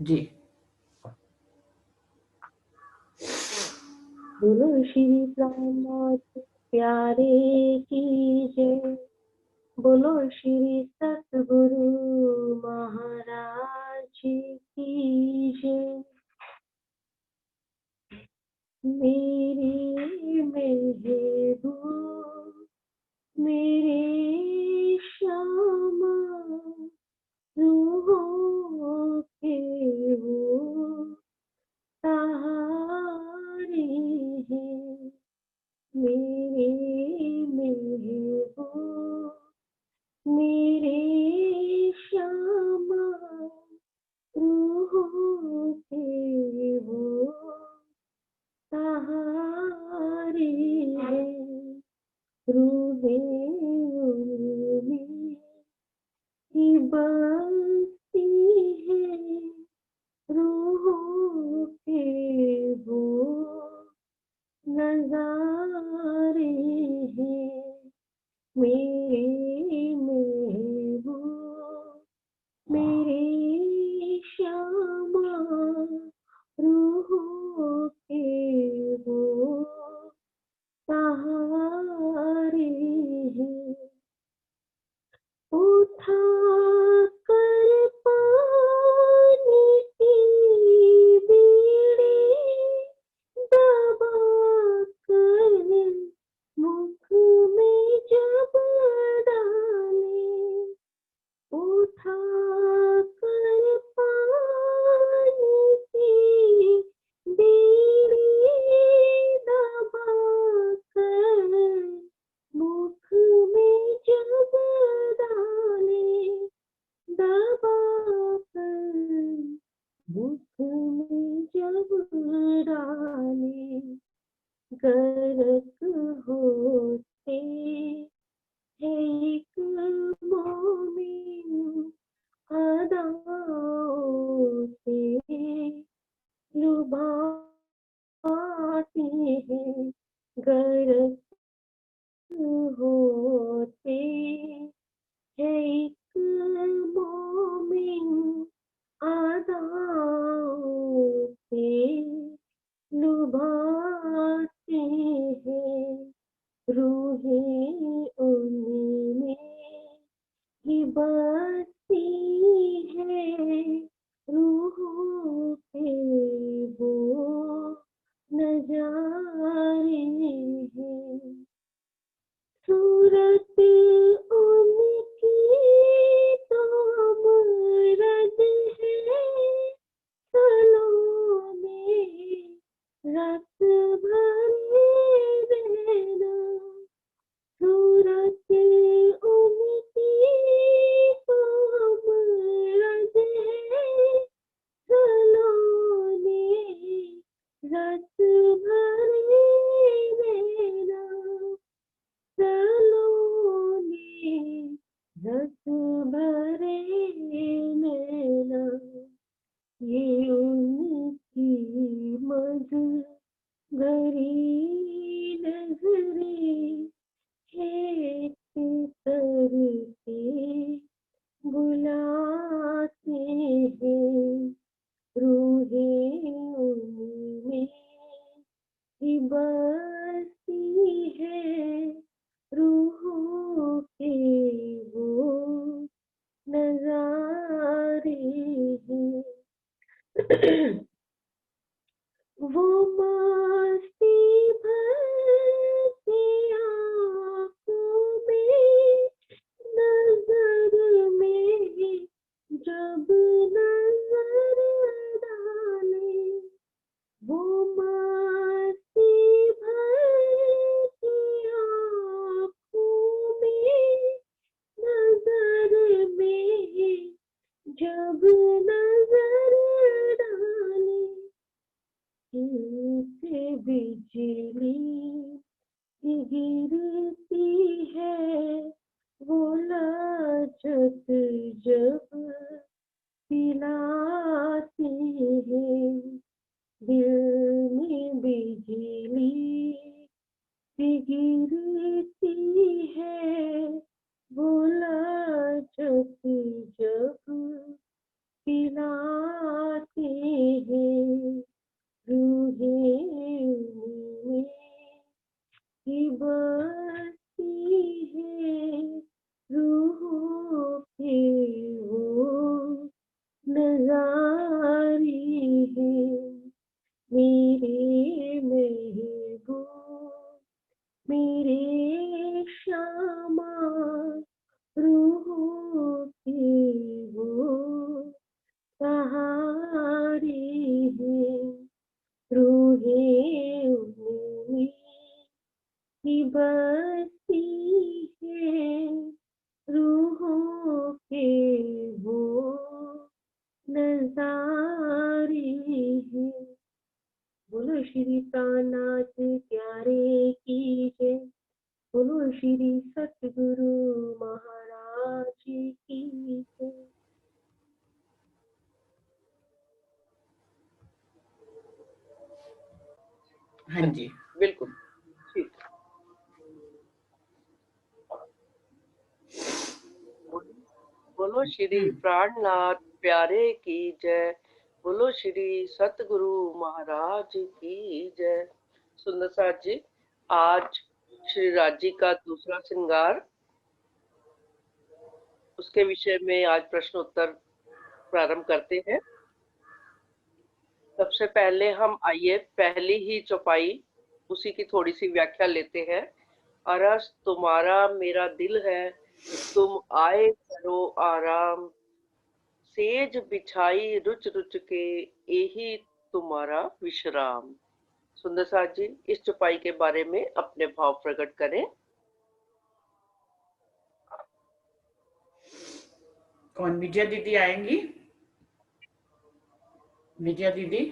जी। बोलो श्री रामनाथ प्यारे की जय। बोलो श्री सतगुरु महाराज की जय। मेरी महबूब मेरे श्यामा रूहों के वो सहारे हैं। मेरे महबूब मेरे श्यामा रूहों के वो सहारे हैं। रूहे उनमें ही बसती है। रूहों के वो नजारे हैं। मेरे महबूब मेरे श्यामा रूहों के वो सहारे हैं। उठा कर पानी की बीड़ी दबा कर मुख में जब डाले। उठा कर पानी की बीड़ी दबा कर मुख में जब डाले। दबा कर मुख में जब डाले। गर्क होते है एक मोमिन अदाओं से लुभाते हैं। गर्क होते है एक मोमिन अदाओं से लुभाते हैं। रूहें उनमें ही बसती है। रूहों के वो नजारे हैं। सूरत उनकी तो अमरद है। सलों में रस भरे रहना। सूरत उनकी तो अमरद है। सलों में रस भरे रहना। सलोने रस भरे नैना। ये उनकी मद भरी नजरें खेत करके बुलाते हैं। रूहें उनमें ही बसती है। रूहों के वो नजारे हैं। वो मस्ती भरती आँखों में नजर में जब नजर डाले। वो मस्ती भरती आँखों में नजर में जब नजर डाले। से बिजली गिरती है। वो लाजत जब पिलाती है। दिल में बिजली गिरती है। वो लाजत जब पिलाती नजारी है मेरे महबूब, मेरे श्यामा रूहों के वो सहारे हैं, रूहें उनमें ही बसती है, रूहों के वो नजारे हैं। बोलो श्री प्राणनाथ प्यारे की जय, बोलो श्री सतगुरु महाराज की जय। हाँ जी, बिल्कुल ठीक। बोलो श्री प्राणनाथ प्यारे की जय, बोलो श्री सतगुरु महाराज की जय। सुंदर साथ जी, आज श्री राजी का दूसरा श्रृंगार, उसके विषय में आज प्रश्न उत्तर प्रारंभ करते हैं। सबसे पहले हम आइए पहली ही चौपाई उसी की थोड़ी सी व्याख्या लेते हैं। अरस तुम्हारा मेरा दिल है, तुम आए करो आराम, सेज बिछाई रुच रुच के यही तुम्हारा विश्राम। सुंदर साथ जी, इस चौपाई के बारे में अपने भाव प्रकट करें। कौन? विजया दीदी आएंगी? विजया दीदी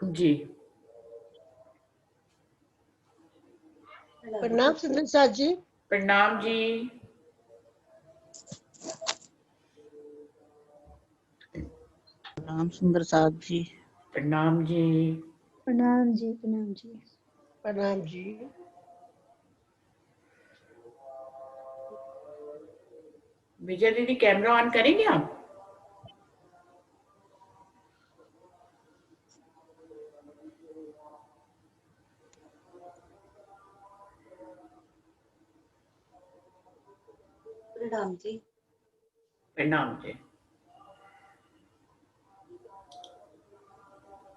जी। प्रणाम सुंदर साथ जी। प्रणाम जी। प्रणाम सुंदर साथ जी। प्रणाम जी। प्रणाम जी। प्रणाम जी। प्रणाम जी। विजय दीदी कैमरा ऑन करेंगे आप? प्रणाम जी। प्रणाम जी।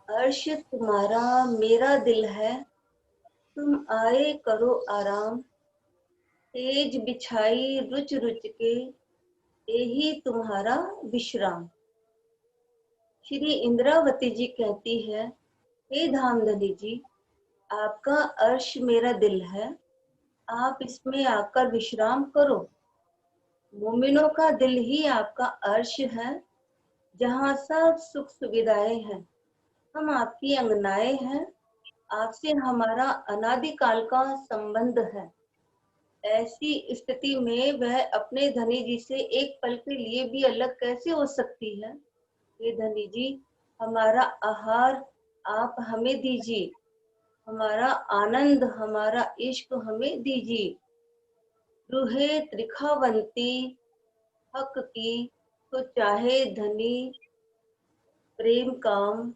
अर्श तुम्हारा मेरा दिल है, तुम आए करो आराम, तेज बिछाई रुच रुच के यही तुम्हारा विश्राम। श्री इंद्रावती जी कहती है, हे धामधनी जी, आपका अर्श मेरा दिल है, आप इसमें आकर विश्राम करो। मोमिनों का दिल ही आपका अर्श है, जहाँ सब सुख सुविधाएं हैं। हम आपकी अंगनाएं हैं, आपसे हमारा अनादिकाल का संबंध है। ऐसी स्थिति में वह अपने धनी जी से एक पल के लिए भी अलग कैसे हो सकती है? ये धनी जी, हमारा आहार आप हमें दीजिए, हमारा आनंद हमारा इश्क हमें दीजिए। रूहे त्रिखावंती हक की, तो चाहे धनी प्रेम काम।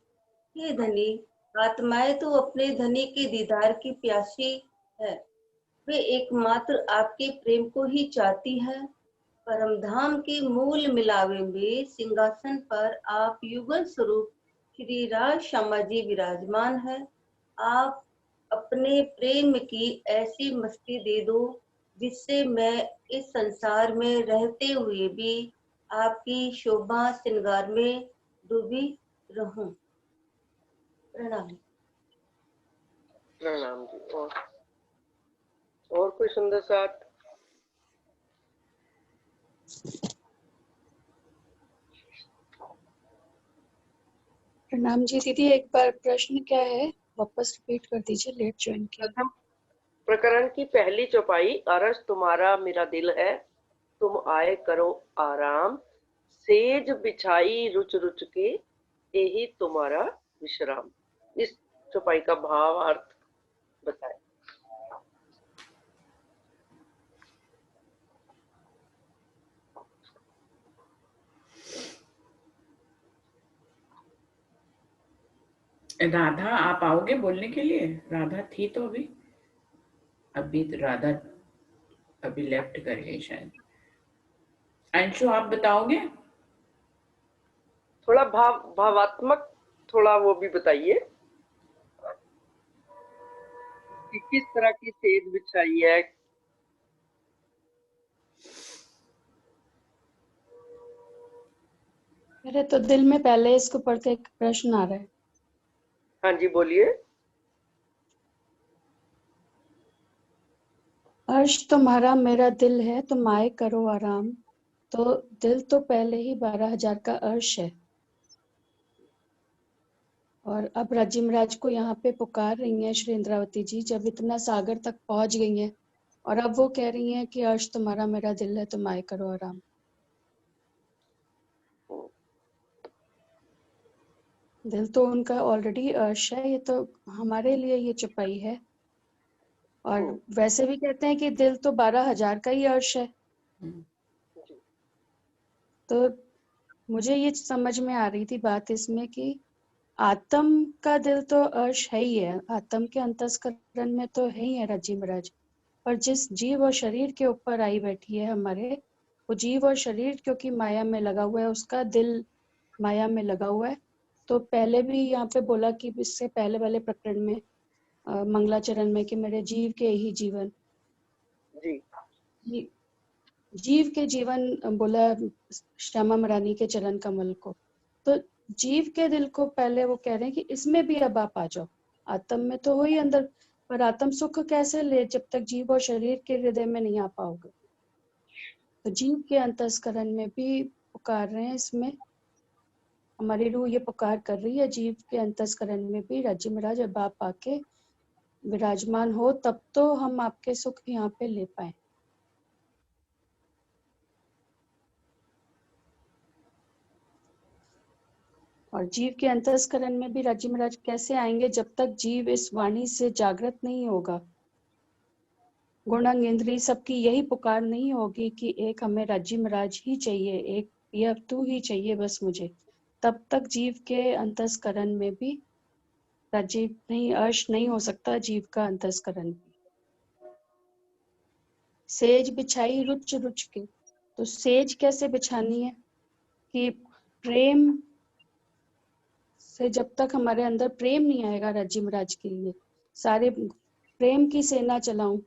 हे धनी, आत्माएं तो अपने धनी के दीदार की प्यासी है, वे एकमात्र आपके प्रेम को ही चाहती है। परमधाम के मूल मिलावे में सिंहासन पर आप युगल स्वरूप श्री राज श्यामा जी विराजमान है। आप अपने प्रेम की ऐसी मस्ती दे दो जिससे मैं इस संसार में रहते हुए भी आपकी शोभा श्रृंगार में डूबी रहूं। प्रणाम। प्रणाम जी। और कोई सुंदर साथ? प्रणाम जी दीदी, एक बार प्रश्न क्या है वापस रिपीट कर दीजिए, लेट ज्वाइन किया। प्रथम प्रकरण की पहली चौपाई, अरस तुम्हारा मेरा दिल है, तुम आए करो आराम, सेज बिछाई रुच रुच के यही तुम्हारा विश्राम। इस चौपाई का भाव अर्थ बताएं। राधा आप आओगे बोलने के लिए? राधा थी तो अभी राधा अभी लेफ्ट कर गई शायद। अंशु आप बताओगे? थोड़ा भावात्मक थोड़ा वो भी बताइए कि किस तरह की सेज बिछाई है। मेरे तो दिल में पहले इसको पढ़ के एक प्रश्न आ रहा है। हाँ जी बोलिए। अर्श तुम्हारा मेरा दिल है, तुम आए करो आराम। तो दिल तो पहले ही 12,000 का अर्श है। और अब राज्य महाराज को यहाँ पे पुकार रही हैं श्री इंद्रावती जी, जब इतना सागर तक पहुंच गई हैं, और अब वो कह रही हैं कि अर्श तुम्हारा मेरा दिल है, तुम आए करो आराम। दिल तो उनका ऑलरेडी अर्श है, ये तो हमारे लिए ये चुपाई है। और वैसे भी कहते हैं कि दिल तो 12,000 का ही अर्श है। तो मुझे ये समझ में आ रही थी बात इसमें कि आत्म का दिल तो अर्श है ही है, आत्म के अंतस्करण में तो है ही है राज्य महाराज। पर जिस जीव और शरीर के ऊपर आई बैठी है हमारे, वो जीव और शरीर क्योंकि माया में लगा हुआ है, उसका दिल माया में लगा हुआ है। तो पहले भी यहाँ पे बोला कि इससे पहले वाले प्रकरण में मंगलाचरण में कि मेरे जीव के ही जीवन, जी जीव के जीवन बोला श्यामा मरानी के चरण कमल को। तो जीव के दिल को पहले वो कह रहे हैं कि इसमें भी अब आप आ जाओ, आत्म में तो हो ही अंदर, पर आत्म सुख कैसे ले जब तक जीव और शरीर के हृदय में नहीं आ पाओगे। तो जीव के अंतस्करण में भी पुकार रहे हैं, इसमें हमारी रूह ये पुकार कर रही है, जीव के अंतस्करण में भी राज्य महाराज अब आप आके विराजमान हो, तब तो हम आपके सुख यहाँ पे ले पाए। और जीव के अंतस्करण में भी राज्य महाराज कैसे आएंगे, जब तक जीव इस वाणी से जागृत नहीं होगा, गुणांग इंद्री सबकी यही पुकार नहीं होगी कि एक हमें राज्य महाराज ही चाहिए, एक यह तू ही चाहिए बस मुझे, तब तक जीव के अंतस्करण में भी राजीव नहीं, अर्श नहीं हो सकता जीव का अंतस्करण। सेज बिछाई रुच रुच के, तो सेज कैसे बिछानी है कि प्रेम से जब तक हमारे अंदर प्रेम नहीं आएगा राज्य महाराज के लिए, सारे प्रेम की सेना चलाऊं,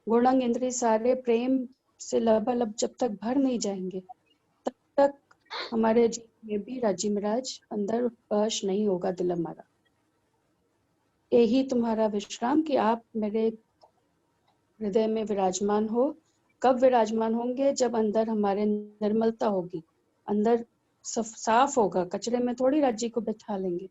गुणंग इंद्री सारे प्रेम से लबालब जब तक भर नहीं जाएंगे, तब तक हमारे जीवन में भी राज्य महाराज अंदर स्पर्श नहीं होगा दिल हमारा। यही तुम्हारा विश्राम कि आप मेरे हृदय में विराजमान हो। कब विराजमान होंगे? जब अंदर हमारे निर्मलता होगी, अंदर साफ होगा, कचरे में थोड़ी राज्य को बैठा लेंगे।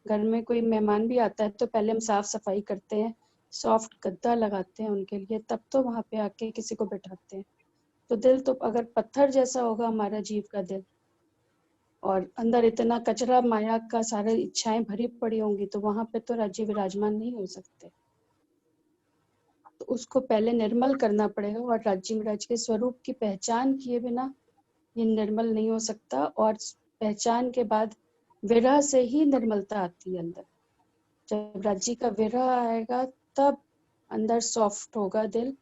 घर में कोई मेहमान भी आता है तो पहले हम साफ सफाई करते हैं, सॉफ्ट गद्दा लगाते हैं उनके लिए, तब तो वहां पे आके किसी को बैठाते हैं। तो दिल तो अगर पत्थर जैसा होगा हमारा जीव का दिल, और अंदर इतना कचरा माया का सारे इच्छाएं भरी पड़ी होंगी, तो वहां पे तो राज्य विराजमान नहीं हो सकते। तो उसको पहले निर्मल करना पड़ेगा, और राज्य महाराज के स्वरूप की पहचान किए बिना ये निर्मल नहीं हो सकता। और पहचान के बाद विरह से ही निर्मलता आती है अंदर। जब राज्य का विरह आएगा तब अंदर सॉफ्ट होगा दिल,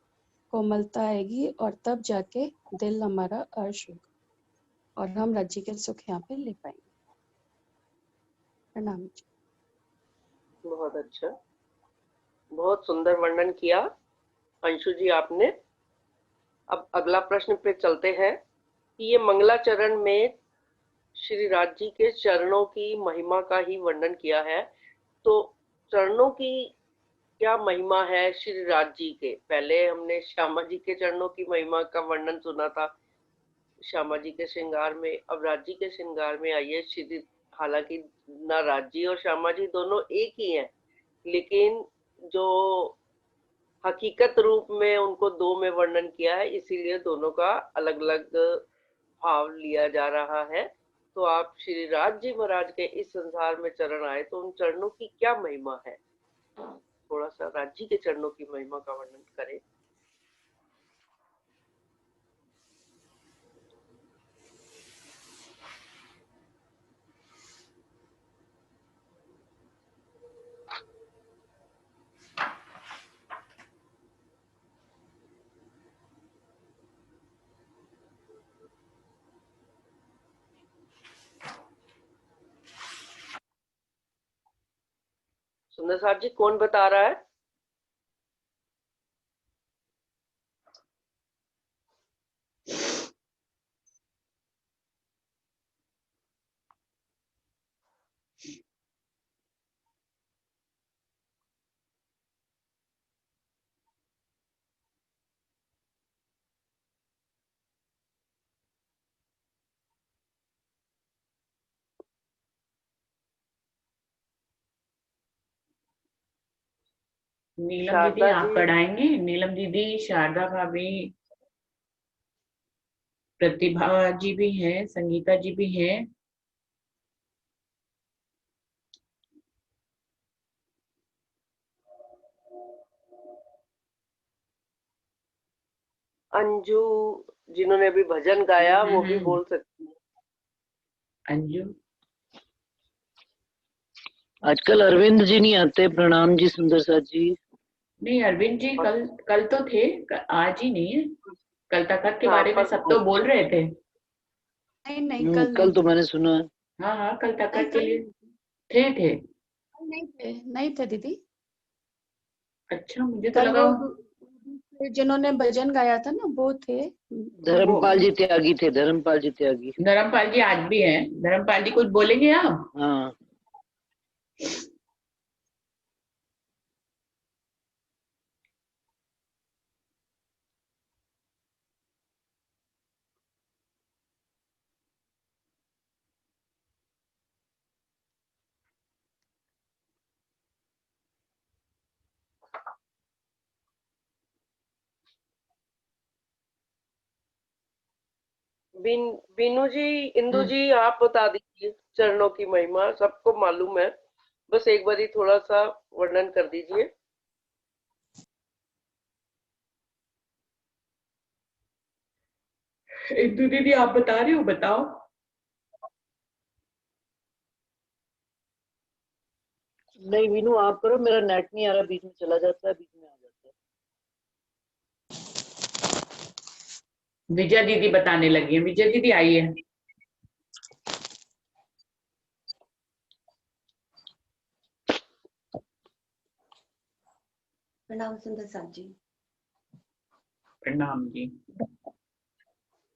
कोमलता आएगी, और तब जाके दिल हमारा अर्श होगा और हम राज्य के सुख यहाँ पे ले पाएंगे। प्रणाम जी। बहुत अच्छा, बहुत सुंदर वर्णन किया अंशु जी आपने। अब अगला प्रश्न पे चलते हैं कि ये मंगलाचरण में श्री राज जी के चरणों की महिमा का ही वर्णन किया है, तो चरणों की क्या महिमा है श्री राज जी के? पहले हमने श्यामा जी के चरणों की महिमा का वर्णन सुना था श्यामा जी के श्रृंगार में, अब राज जी के श्रृंगार में आइए श्री, हालांकि ना राज जी और श्यामा जी दोनों एक ही हैं, लेकिन जो हकीकत रूप में उनको दो में वर्णन किया है, इसीलिए दोनों का अलग अलग भाव लिया जा रहा है। तो आप श्री राज जी महाराज के इस संसार में चरण आए, तो उन चरणों की क्या महिमा है? थोड़ा सा राज जी के चरणों की महिमा का वर्णन करें। सुंदर साहब जी, कौन बता रहा है? नीलम दीदी शारदा आप जी, पढ़ाएंगे? नीलम दीदी, शारदा भाभी, प्रतिभा जी भी हैं, संगीता जी भी हैं। अंजू जिन्होंने अभी भजन गाया वो भी बोल सकती है। अंजू, आजकल अरविंद जी नहीं आते। प्रणाम जी सुंदर साथ जी। नहीं अरविंद जी कल कल तो थे, आज ही नहीं है। कल तखत के हाँ, बारे में पर सब तो बोल रहे थे। नहीं नहीं, कल नहीं कल तो थे। मैंने सुना। हाँ हाँ, कल नहीं, तखत के कल लिए थे। नहीं थे, नहीं थे दीदी। अच्छा, मुझे तो कल लगा वो जिन्होंने भजन गाया था ना वो थे। धर्मपाल जी त्यागी थे, धर्मपाल जी त्यागी। धर्मपाल जी आज भी हैं। धर्मपाल जी कुछ बोलेंगे आप? हाँ, बीनू जी, इंदु जी, आप बता दीजिए चरणों की महिमा। सबको मालूम है, बस एक बारी थोड़ा सा वर्णन कर दीजिए। इंदु दीदी आप बता रही हो, बताओ। नहीं वीनू आप करो, मेरा नेट नहीं आ रहा, बीच में चला जाता है, बीच में आ जाता है। विजय दीदी बताने लगी है। विजय दीदी आइए। प्रणाम सुंदर साथ जी। प्रणाम जी।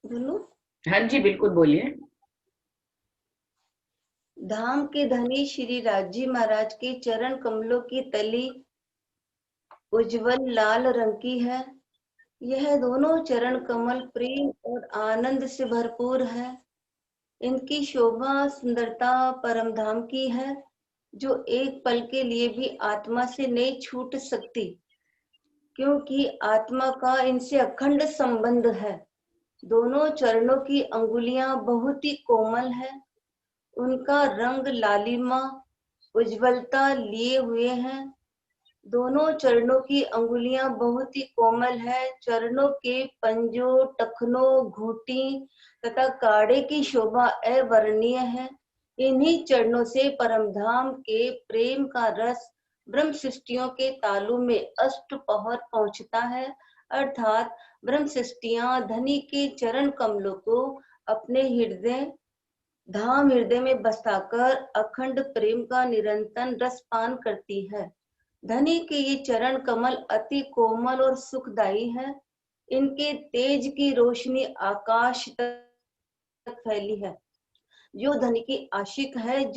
बोलो। हाँ जी बिल्कुल बोलिए। धाम के धनी श्री राजी महाराज के चरण कमलों की तली उज्जवल लाल रंग की है। यह दोनों चरण कमल प्रेम और आनंद से भरपूर है। इनकी शोभा सुंदरता परम धाम की है, जो एक पल के लिए भी आत्मा से नहीं छूट सकती, क्योंकि आत्मा का इनसे अखंड संबंध है। दोनों चरणों की अंगुलियां बहुत ही कोमल है। उनका रंग लालिमा उज्ज्वलता लिए हुए हैं। दोनों चरणों की अंगुलियां बहुत ही कोमल है। चरणों के पंजों, टखनों, घूंटी तथा काड़े की शोभा अवर्णनीय है। इन्हीं चरणों से परमधाम के प्रेम का रस ब्रह्म सृष्टियों के तालु में अष्ट पहर पहुंचता है, अर्थात ब्रह्म सृष्टियां धनी के चरण कमलों को अपने हृदय में बसाकर अखंड प्रेम का निरंतर रसपान करती है। धनी के ये चरण कमल अति कोमल और सुखदायी है। इनके तेज की रोशनी आकाश तक फैली है। जो धनी की आशिक है,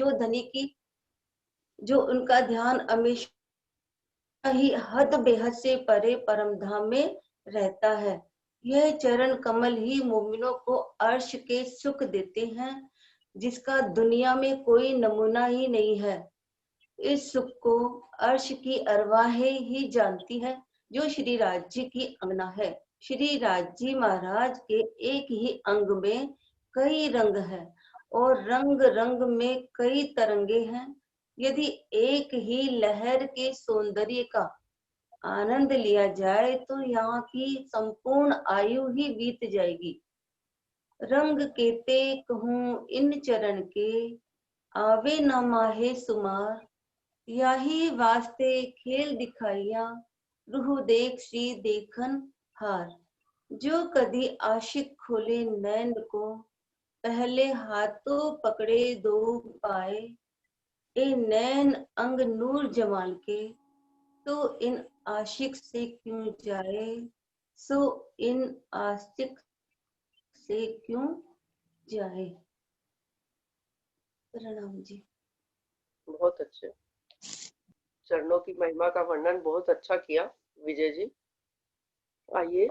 जो उनका ध्यान हमेशा ही हद बेहद से परे परम धाम में रहता है। यह चरण कमल ही मोमिनों को अर्श के सुख देते हैं, जिसका दुनिया में कोई नमूना ही नहीं है। इस सुख को अर्श की अरवाहें ही जानती है, जो श्री राज जी की अंगना है। श्री राज जी महाराज के एक ही अंग में कई रंग हैं और रंग रंग में कई तरंगे हैं। यदि एक ही लहर के सौंदर्य का आनंद लिया जाए तो यहाँ की संपूर्ण आयु ही बीत जाएगी। रंग केते कहूँ इन चरण के, आवे न माहे सुमार। याही वास्ते खेल दिखाइया, रूह देख श्री देखन हार। जो कदी आशिक खोले नैन को, पहले हाथों पकड़े दो पाए। ए नैन अंग नूर जमाल के, तो इन आशिक से क्यों जाए, सो इन आशिक से क्यों जाए। प्रणाम जी। बहुत अच्छे। चरणों की महिमा का वर्णन बहुत अच्छा किया विजय जी। आइए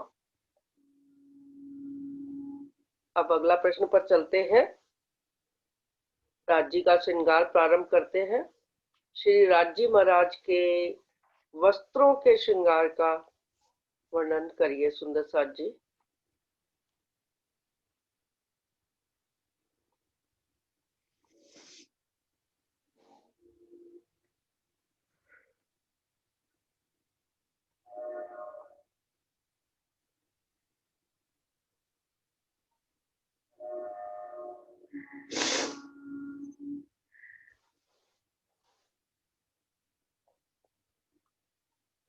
अब अगला प्रश्न पर चलते हैं। राज्य का श्रृंगार प्रारंभ करते हैं। श्री राज्य महाराज के वस्त्रों के श्रृंगार का वर्णन करिए सुंदर साथ जी।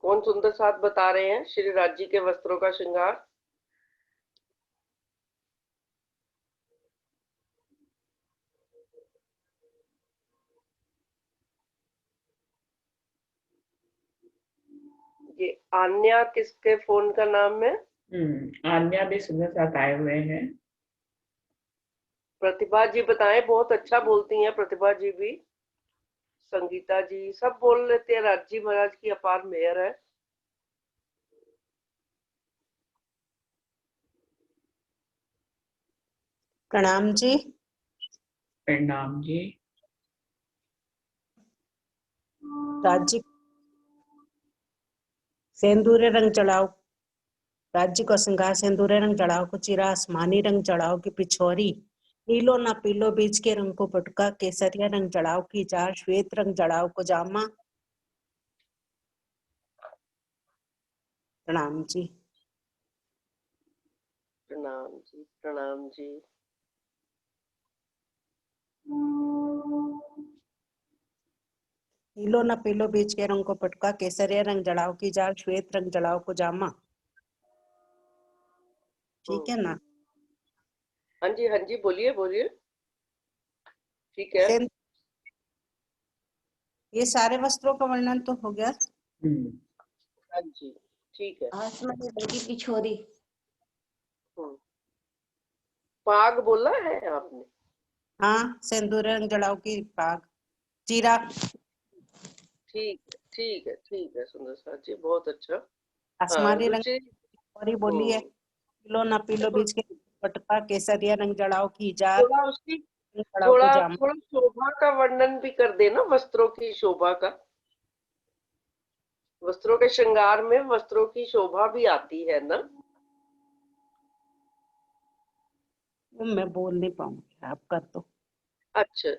कौन सुंदर साथ बता रहे हैं श्री राज्य के वस्त्रों का श्रृंगार? ये आन्या किसके फोन का नाम है? आन्या भी सुंदर साथ आए हुए हैं। प्रतिभा जी बताएं, बहुत अच्छा बोलती हैं प्रतिभा जी भी। संगीता जी सब बोल लेते हैं। राज्य महाराज की अपार मेहर है। प्रणाम जी। प्रणाम जी। राज्य सेंदूरे रंग चढ़ाओ, राज्य को श्रृंगार सेंदूरे रंग चढ़ाओ को चीरा, आसमानी रंग चढ़ाओ की पिछोरी, नीलो ना पीलो बीज के रंग को पटका, केसरिया रंग चढ़ाओ की चार, श्वेत रंग चढ़ाओ को जामा। प्रणाम जी। प्रणाम जी। प्रणाम जी। नीलो ना पीलो बीज के रंग को पटका, केसरिया रंग चढ़ाओ की चार, श्वेत रंग चढ़ाओ को जामा। ठीक है ना? हाँ जी बोलिए बोलिए। ठीक है। ये सारे वस्त्रों का वर्णन तो हो गया। हाँ जी ठीक है। आसमानी रंग की पिछोरी। पाग बोला है आपने? हाँ, सिंदूर रंग चढ़ाओ की पाग, चीरा। ठीक है सुंदर साथ जी, बहुत अच्छा। आसमानी रंग रुचि और बोली है, पीलो ना पीलो बीज के पटका, केसरिया रंग चढ़ाओ की जार, थोड़ा उसकी चढ़ाओ को थोड़ा जामा। थोड़ा शोभा का वर्णन भी कर देना, वस्त्रों की शोभा का। वस्त्रों के श्रृंगार में वस्त्रों की शोभा भी आती है ना? वो मैं बोल नहीं पाऊंगी, आप कर दो। अच्छा।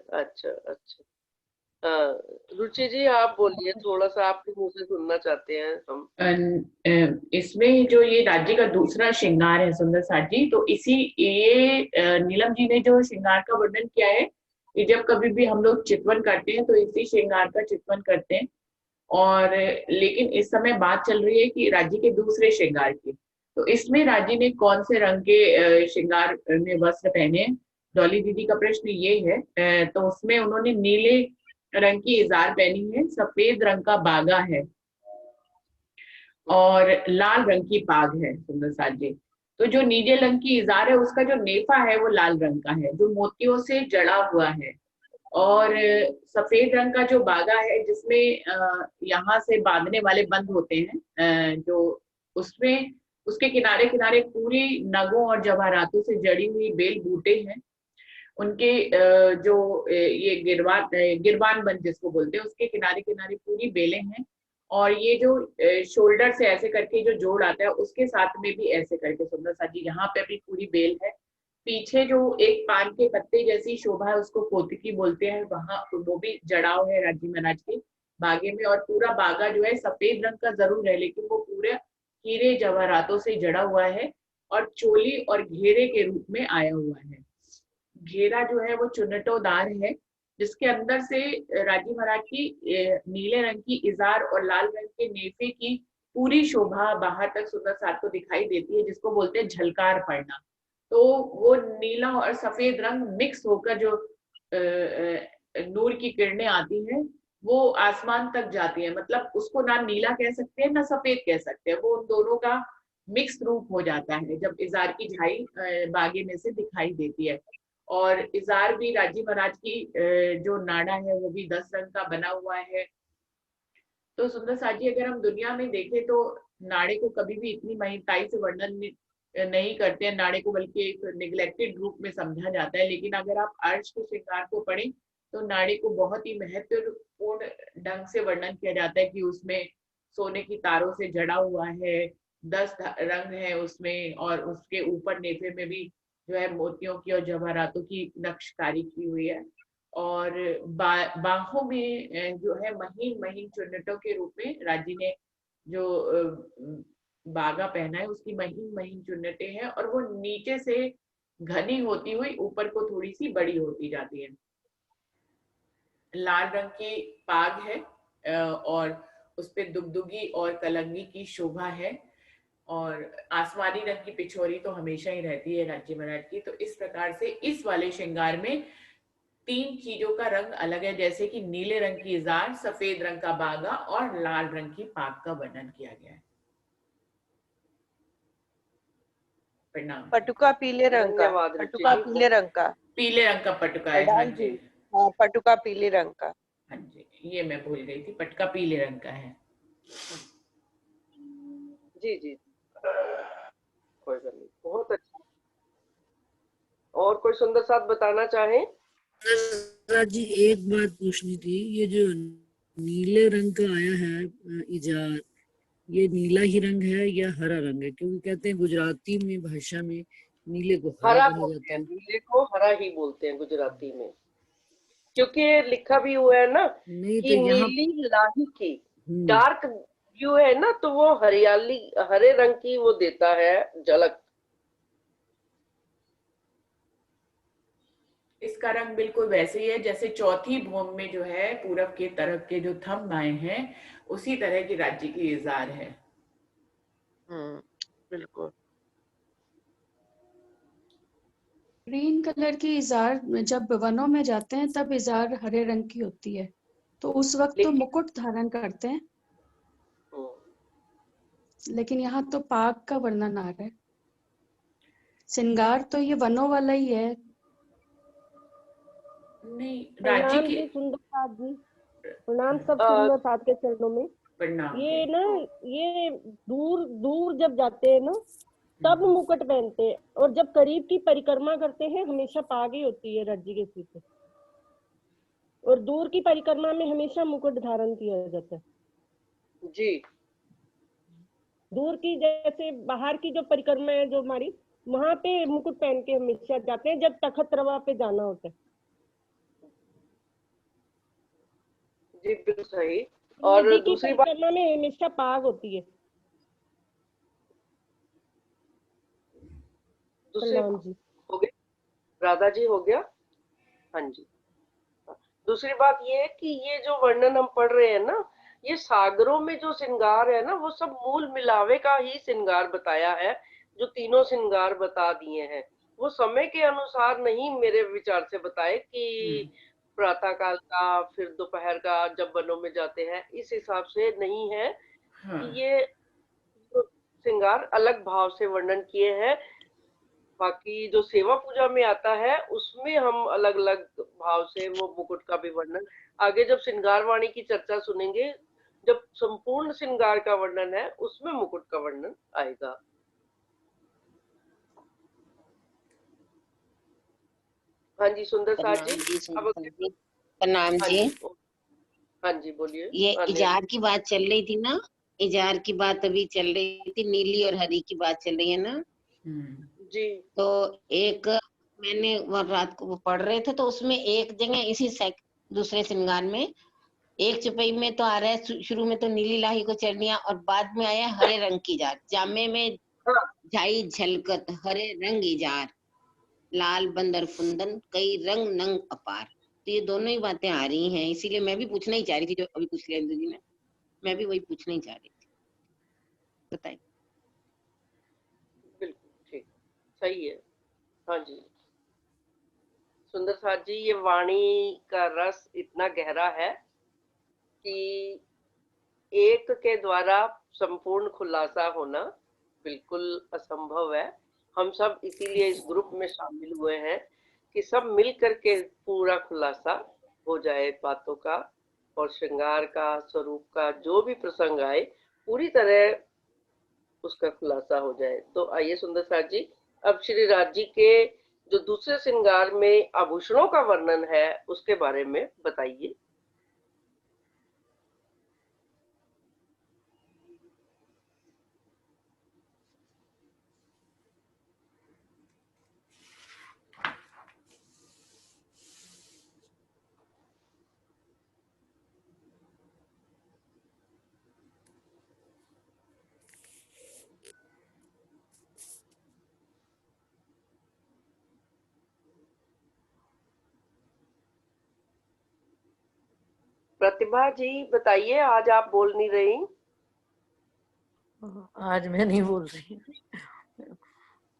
रुचि जी आप बोलिए, थोड़ा सा आपके मुंह से सुनना चाहते हैं हम। इसमें जो ये राज्य का दूसरा श्रृंगार है सुंदर साथ जी, तो इसी ये नीलम जी ने जो श्रृंगार का वर्णन किया है, कि जब कभी भी हम लोग चितवन करते हैं तो इसी श्रृंगार का चितवन करते हैं। और लेकिन इस समय बात चल रही है कि राज्य के दूसरे श्रृंगार की। तो इसमें राज्य ने कौन से रंग के श्रृंगार में वस्त्र पहने हैं? डॉली दीदी का प्रश्न ये है। तो उसमें उन्होंने नीले रंग की इजार पहनी है, सफेद रंग का बागा है और लाल रंग की पाग है सुंदर साथ जी। तो जो नीले रंग की इजार है उसका जो नेफा है वो लाल रंग का है, जो मोतियों से जड़ा हुआ है। और सफेद रंग का जो बागा है, जिसमें यहाँ से बांधने वाले बंद होते हैं, जो उसमें उसके किनारे किनारे पूरी नगों और जवाहरातों से जड़ी हुई बेल बूटे हैं। उनके जो ये गिरबान बंद जिसको बोलते हैं, उसके किनारे किनारे पूरी बेलें हैं। और ये जो शोल्डर से ऐसे करके जो जोड़ आता है, उसके साथ में भी ऐसे करके सुंदर सा जी यहाँ पे भी पूरी बेल है। पीछे जो एक पान के पत्ते जैसी शोभा है, उसको कोतकी बोलते हैं, वहां वो भी जड़ाव है राज्य महाराज के बागे में। और पूरा बागा जो है सफेद रंग का जरूर है, लेकिन वो पूरे हीरे जवाहरातों से जड़ा हुआ है और चोली और घेरे के रूप में आया हुआ है। घेरा जो है वो चुन्नटोदार है, जिसके अंदर से राजी महाराज की नीले रंग की इजार और लाल रंग के नेफे की पूरी शोभा बाहर तक सुंदर साथ को दिखाई देती है, जिसको बोलते हैं झलकार पड़ना। तो वो नीला और सफेद रंग मिक्स होकर जो नूर की किरणें आती हैं वो आसमान तक जाती है, मतलब उसको ना नीला कह सकते हैं ना सफेद कह सकते हैं, वो उन दोनों का मिक्स रूप हो जाता है जब इजार की झाई बागे में से दिखाई देती है। और इजार भी राजी महाराज की जो नाड़ा है वो भी 10 रंग का बना हुआ है। तो सुंदर साजी अगर हम दुनिया में देखें तो नाड़े को कभी भी इतनी महिमताई से वर्णन नहीं करते हैं नाड़े को, बल्कि एक निग्लेक्टेड रूप में समझा जाता है। लेकिन अगर आप अर्श के श्रृंगार को पढ़ें तो नाड़े को बहुत ही महत्वपूर्ण ढंग से वर्णन किया जाता है कि उसमें सोने की तारों से जड़ा हुआ है, 10 रंग है उसमें, और उसके ऊपर नेफे में भी जो है मोतियों की और जवाहरातों की नक्शकारी की हुई है। और बाहों में जो है महीन महीन चुन्नटों के रूप में राजी ने जो बागा पहना है उसकी महीन महीन चुन्नटें हैं, और वो नीचे से घनी होती हुई ऊपर को थोड़ी सी बड़ी होती जाती है। लाल रंग की पाग है और उस पे दुगदुगी और कलंगी की शोभा है, और आसमानी रंग की पिछोरी तो हमेशा ही रहती है राज्य महाराज की। तो इस प्रकार से इस वाले श्रृंगार में 3 चीजों का रंग अलग है, जैसे कि नीले रंग की इजार, सफेद रंग का बागा और लाल रंग की पाग का वर्णन किया गया है। प्रणाम। पटुका पीले रंग का, धन्यवाद पटुका रुचि जी। पीले रंग का, पीले रंग का पटुका है, हाँ प्रधान जी। जी। हाँ, पटुका पीले रंग का। हाँ जी, ये मैं भूल गई थी, पटका पीले रंग का है। जी जी कोई बात नहीं, बहुत अच्छा। और कोई सुंदर साथ बताना चाहें? जी एक बात पूछनी थी, ये जो नीले रंग का आया है इजार, ये नीला ही रंग है या हरा रंग है? क्योंकि कहते हैं गुजराती में भाषा में नीले को हरा हरा कहा बोलते जाता हैं, है। नीले को हरा ही बोलते हैं गुजराती में, क्योंकि लिखा भी हुआ है ना नहीं तो कि यहाँ नीली लाही की डार्क ब्लू है ना, तो वो हरियाली हरे रंग की वो देता है झलक। इसका रंग बिल्कुल वैसे ही है जैसे चौथी भौम में जो है पूरब के तरफ के जो थंब आए हैं उसी तरह की राज्य की इजार है। बिल्कुल। ग्रीन कलर की इजार जब वनों में जाते हैं तब इजार हरे रंग की होती है, तो उस वक्त तो लेकिन मुकुट धारण करते हैं, लेकिन यहाँ तो पाग का वर्णन आ रहा है। श्रृंगार तो ये वनों वाला ही है। नहीं, राज्य प्रणाम की जी सुंदर साथ जी, प्रणाम सब अ, सुंदर साथ के चरणों में। प्रणाम ये जी। ना, ये दूर दूर जब जाते हैं ना तब मुकुट पहनते हैं, और जब करीब की परिक्रमा करते हैं हमेशा पाग ही होती है राज्य के सिर पे, और दूर की परिक्रमा में हमेशा मुकुट धारण किया जाता है। जी दूर की जैसे बाहर की जो परिक्रमा है जो हमारी, वहां पे मुकुट पहन के हमेशा जाते हैं जब तखत रवा पे जाना होता है। जी बिल्कुल सही। और नदी की दूसरी बात, परिक्रमा में हमेशा पाग होती है। दूसरी प्रणाम जी। हो गई, राधा जी हो गया। हाँ जी। दूसरी बात ये है कि ये जो वर्णन हम पढ़ रहे हैं ना, ये सागरों में जो श्रृंगार है ना वो सब मूल मिलावे का ही श्रृंगार बताया है। जो तीनों श्रृंगार बता दिए हैं वो समय के अनुसार नहीं मेरे विचार से बताए कि प्रातः काल का फिर दोपहर का जब वनों में जाते हैं, इस हिसाब से नहीं है कि ये श्रृंगार अलग भाव से वर्णन किए हैं। बाकी जो सेवा पूजा में आता है उसमें हम अलग अलग भाव से वो मुकुट का भी वर्णन आगे जब श्रृंगार वाणी की चर्चा सुनेंगे, जब संपूर्ण श्रृंगार का वर्णन है उसमें मुकुट का वर्णन आएगा। हाँ जी सुंदर साथ जी, अब प्रणाम हाँ जी। जी, हाँ जी बोलिए। ये इजार की बात चल रही थी ना, इजार की बात अभी चल रही थी, नीली और हरी की बात चल रही है ना जी। तो एक मैंने वह रात को पढ़ रहे थे तो उसमें एक जगह इसी दूसरे श्रृंगार में एक चुपई में तो आ रहा है, शुरू में तो नीली लाही को चढ़निया और बाद में आया हरे रंग की जार, जामे में झाई झलकत हरे रंग इजार, लाल बंदर फुंदन कई रंग नंग अपार। तो ये दोनों ही बातें आ रही हैं, इसीलिए मैं भी पूछना ही चाह रही थी जो अभी पूछ लिया इंदु ने, मैं भी वही पूछना ही चाह रही थी। बताइए। बिल्कुल ठीक, सही है। हाँ जी सुंदर साथ जी, ये वाणी का रस इतना गहरा है कि एक के द्वारा संपूर्ण खुलासा होना बिल्कुल असंभव है। हम सब इसीलिए इस ग्रुप में शामिल हुए हैं कि सब मिल करके पूरा खुलासा हो जाए बातों का और श्रृंगार का, स्वरूप का, जो भी प्रसंग आए पूरी तरह उसका खुलासा हो जाए। तो आइए सुंदर साथ जी, अब श्री राज जी के जो दूसरे श्रृंगार में आभूषणों का वर्णन है उसके बारे में बताइए। प्रतिभा जी बताइए, आज आप बोल नहीं रही। आज मैं नहीं बोल रही,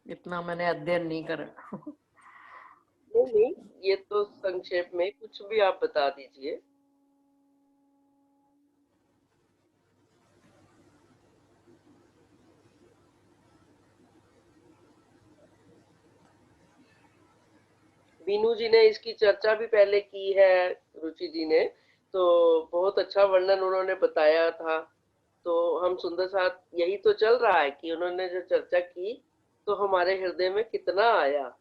इतना मैंने अध्ययन नहीं करा। नहीं, ये तो संक्षेप में कुछ भी आप बता दीजिए। बीनू जी ने इसकी चर्चा भी पहले की है, रुचि जी ने, तो बहुत अच्छा वर्णन उन्होंने बताया था। तो हम सुंदर साथ यही तो चल रहा है कि उन्होंने जो चर्चा की तो हमारे हृदय में कितना आया।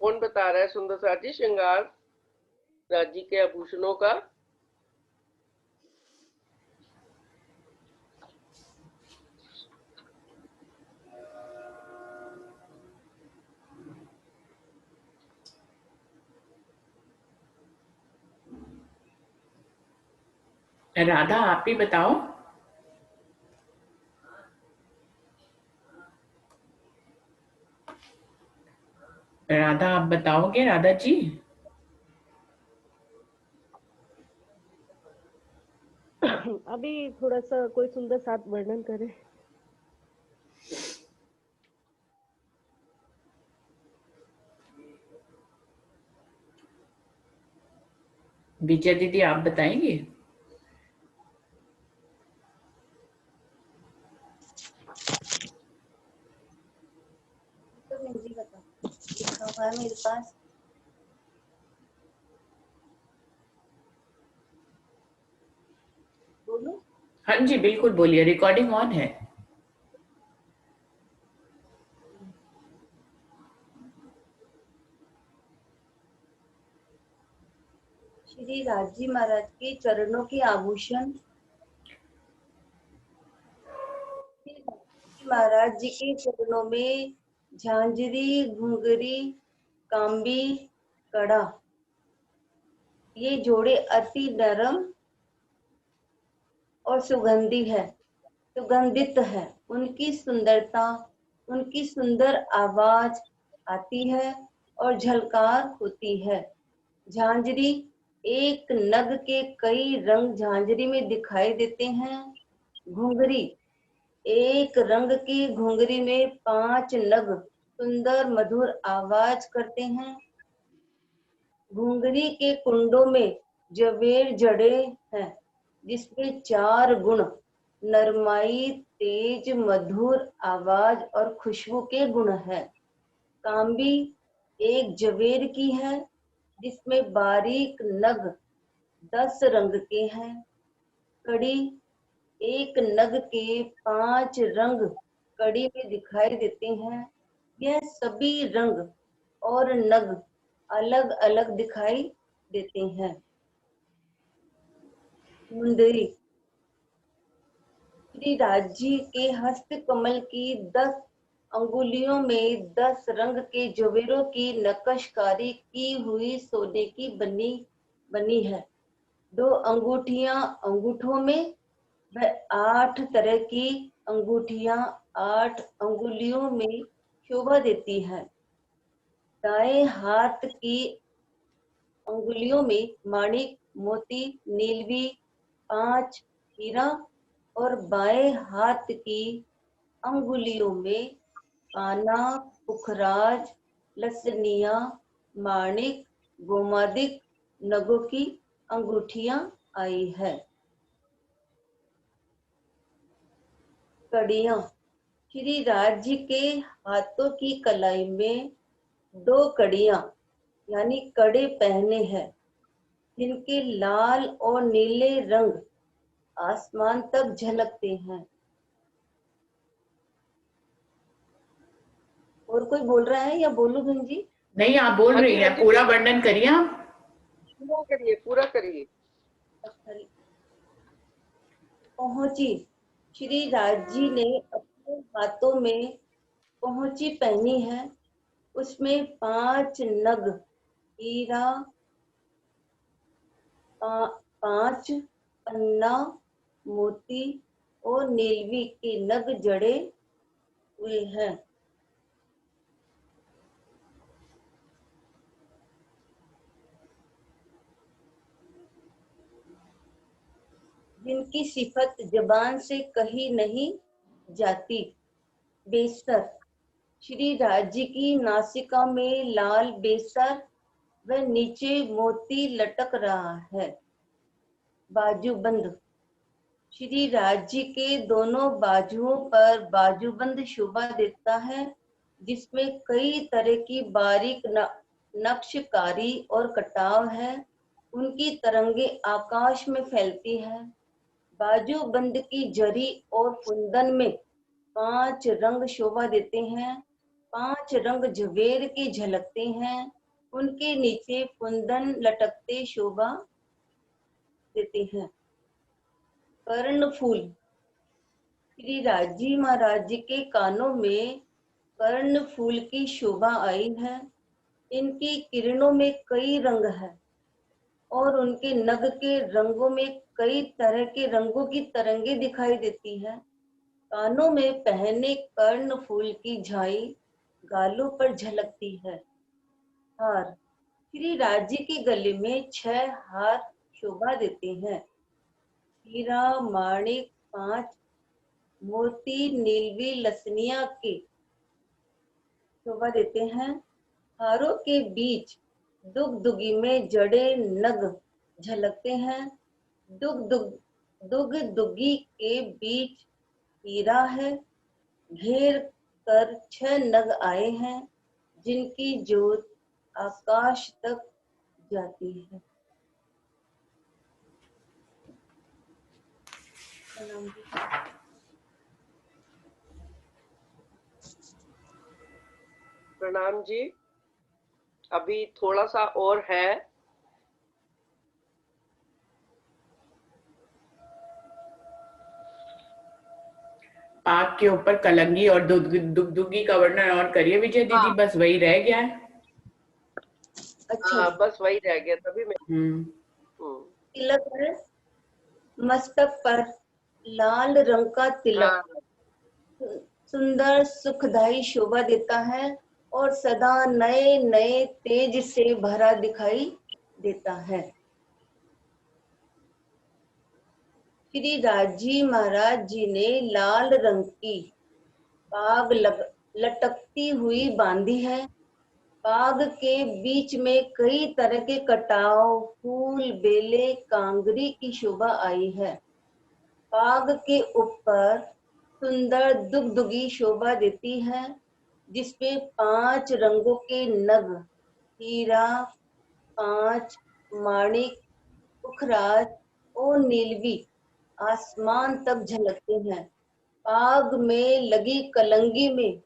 कौन बता रहा है सुंदर साथ जी श्रृंगार राज्य के आभूषणों का? राधा आप ही बताओ। राधा आप बताओगे राधा जी? अभी थोड़ा सा कोई सुंदर साथ वर्णन करे। विजय दीदी आप बताएंगे? तो जी बता, लिखा हुआ है मेरे पास। बोलो। हाँ जी बिल्कुल बोलिए, रिकॉर्डिंग ऑन है। श्री राजी महाराज के चरणों के आभूषण। महाराज जी के चरणों में झांझरी, घुंघरी, कांबी, कड़ा, ये जोड़े अति नरम और सुगंधित है। उनकी सुंदरता, उनकी सुंदर आवाज आती है और झलकार होती है। झांझरी, एक नग के कई रंग झांझरी में दिखाई देते हैं। घुंघरी, एक रंग की घुंघरी में 5 नग सुंदर मधुर आवाज करते हैं। घुंघरी के कुंडों में जवेर जड़े हैं, जिसमें 4 गुण, नरमाई, तेज, मधुर आवाज और खुशबू के गुण है। कांबी एक जवेर की है, जिसमें बारीक नग 10 रंग के हैं। कड़ी, एक नग के 5 रंग कड़ी में दिखाई देते हैं। यह सभी रंग और नग अलग अलग दिखाई देते हैं। मुंदरी, श्री राज जी के हस्त कमल की 10 अंगुलियों में 10 रंग के जवेरों की नक्काशी की हुई सोने की बनी है। 2 अंगूठियां अंगूठों में व 8 तरह की अंगूठियां 8 अंगुलियों में शोभा देती है। दाएं हाथ की अंगुलियों में माणिक, मोती, नीलवी, 5 हीरा और बाएं हाथ की अंगुलियों में काना, पुखराज, लसनिया, माणिक, गोमादिक नगों की अंगूठियां आई है। कड़ियां। श्री राज जी के हाथों की कलाई में 2 कड़ियां यानी कड़े पहने हैं, जिनके लाल और नीले रंग आसमान तक झलकते हैं। और कोई बोल रहा है या बोलूं बहन जी? नहीं, आप बोल हाँ रही जी, हैं, हाँ जी, पूरा वर्णन करिए आप। पूरा करिए, पूरा करिए। पहुंची। श्री राज जी ने अपने हाथों में पहुंची पहनी है, उसमें 5 नग हीरा, 5 पन्ना, मोती और नीलवी के नग जड़े हुए हैं। जिनकी सिफत जबान से कही नहीं जाती। बेस्तर। श्री राज जी की नासिका में लाल बेस्तर व नीचे मोती लटक रहा है। बाजूबंद। श्री राज जी के दोनों बाजुओं पर बाजूबंद शोभा देता है, जिसमें कई तरह की बारीक नक्शकारी और कटाव है। उनकी तरंगे आकाश में फैलती है। बाजूबंद की जरी और कुंदन में 5 रंग शोभा देते हैं। 5 रंग झवेर के झलकते हैं। उनके नीचे कुंदन लटकते शोभा देते हैं। कर्णफूल। श्री राज जी महाराज जी के कानों में कर्णफूल की शोभा आई है। इनकी किरणों में कई रंग है और उनके नग के रंगों में कई तरह के रंगों की तरंगे दिखाई देती है। कानों में पहने कर्ण फूल की झाई गालों पर झलकती है। हार। श्री राज जी के गले में 6 हार शोभा देते हैं। हीरा, माणिक, 5 मोती, नीलवी, लसनिया के शोभा देते हैं। हारों के बीच दुगदुगी में जड़े नग झलकते हैं। दुगदुगी के बीच हीरा है। घेर कर 6 नग आए हैं, जिनकी ज्योत आकाश तक जाती है। प्रणाम जी। अभी थोड़ा सा और है। पाक के ऊपर कलंगी और दुगदुगी का वर्णन और करिए विजय दीदी। हाँ। बस वही रह गया है। अच्छा। हाँ, बस वही रह गया तभी मैं। तिलक है मस्तक पर, लाल रंग का तिलक। हाँ। सुंदर सुखदाई शोभा देता है और सदा नए नए तेज से भरा दिखाई देता है। श्री राज जी महाराज जी ने लाल रंग की पाग लटकती हुई बांधी है। पाग के बीच में कई तरह के कटाव, फूल, बेले, कांगरी की शोभा आई है। पाग के ऊपर सुंदर दुगदुगी शोभा देती है, जिसमें 5 रंगों के नग हीरा, 5 माणिक, पुखराज और नीलवी आसमान तक झलकते हैं। पाग में लगी कलंगी में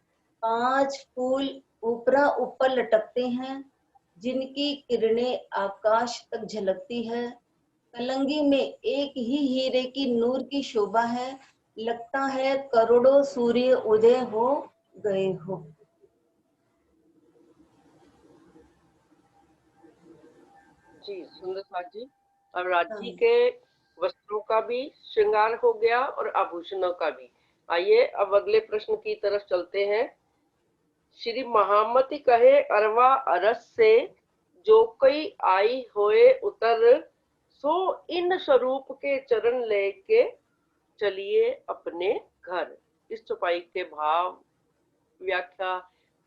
5 फूल ऊपरा ऊपर लटकते हैं, जिनकी किरणें आकाश तक झलकती है। कलंगी में एक ही हीरे की नूर की शोभा है। लगता है करोड़ों सूर्य उदय हो गए हो। जी सुंदर साथ जी। अब राज जी के वस्त्रों का भी श्रृंगार हो गया और आभूषणों का भी। आइए अब अगले प्रश्न की तरफ चलते हैं। श्री महामती कहे अरवा अरस से जो कई आई होए उतर, सो इन स्वरूप के चरण लेके चलिए अपने घर। इस चौपाई के भाव, व्याख्या,